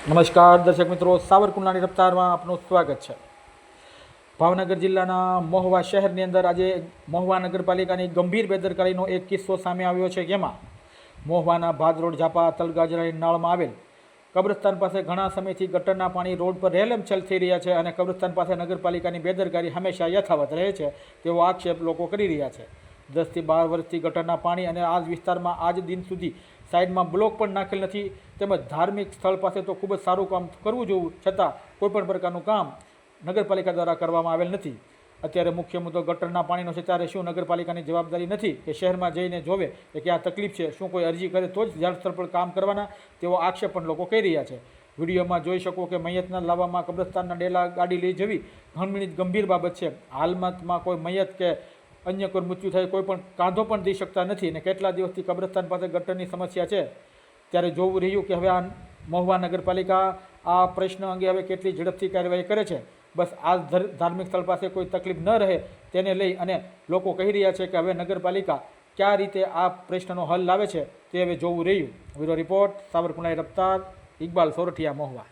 નમસ્કાર દર્શક મિત્રો, સાવરકુંડલાની રફતારમાં આપનું સ્વાગત છે। ભાવનગર જિલ્લાના મહુવા શહેરની અંદર આજે મહુવા નગરપાલિકાની ગંભીર બેદરકારીનો એક કિસ્સો સામે આવ્યો છે, જેમાં મહુવાના ભાદરોડ ઝાપા તલગાજરાની નાળમાં આવેલ કબ્રસ્તાન પાસે ઘણા સમયથી ગટરના પાણી રોડ પર રેલમછેલ થઈ રહ્યા છે અને કબ્રસ્તાન પાસે નગરપાલિકાની બેદરકારી હંમેશા યથાવત રહે છે તેવો આક્ષેપ લોકો કરી રહ્યા છે। 10 થી 12 વર્ષથી ગટરના પાણી અને આ વિસ્તારમાં આજ દિન સુધી સાઈડમાં બ્લોક પણ નાખેલ નથી, તેમજ ધાર્મિક સ્થળ પાસે તો ખૂબ જ સારું કામ કરવું જોવું છતાં કોઈપણ પ્રકારનું કામ નગરપાલિકા દ્વારા કરવામાં આવેલ નથી। અત્યારે મુખ્ય મુદ્દો ગટરના પાણીનો છે, ત્યારે શું નગરપાલિકાની જવાબદારી નથી કે શહેરમાં જઈને જોવે કે ક્યાં તકલીફ છે, શું કોઈ અરજી કરે તો જ જાણ સ્થળ પર કામ કરવાના, તેવો આક્ષેપ પણ લોકો કહી રહ્યા છે। વિડીયોમાં જોઈ શકો કે મૈયતના લાવવામાં કબ્રસ્તાનના ડેલા ગાડી લઈ જવી ઘણી ગંભીર બાબત છે। હાલમાં કોઈ મૈયત કે અન્ય કોઈ મૃત્યુ થાય કોઈ પણ કાંધો પણ દઈ શકતા નથી અને કેટલા દિવસથી કબ્રસ્તાન પાસે ગટરની સમસ્યા છે, ત્યારે જોવું રહ્યું કે હવે આ મહુવા નગરપાલિકા આ પ્રશ્ન અંગે હવે કેટલી ઝડપથી કાર્યવાહી કરે છે। બસ આ ધાર્મિક સ્થળ પાસે કોઈ તકલીફ ન રહે તેને લઈ અને લોકો કહી રહ્યા છે કે હવે નગરપાલિકા કયા રીતે આ પ્રશ્નનો હલ લાવે છે તે હવે જોવું રહ્યું। Bureau report, Savarkundla રફતાર, Iqbal Sorathiya, Mahuva.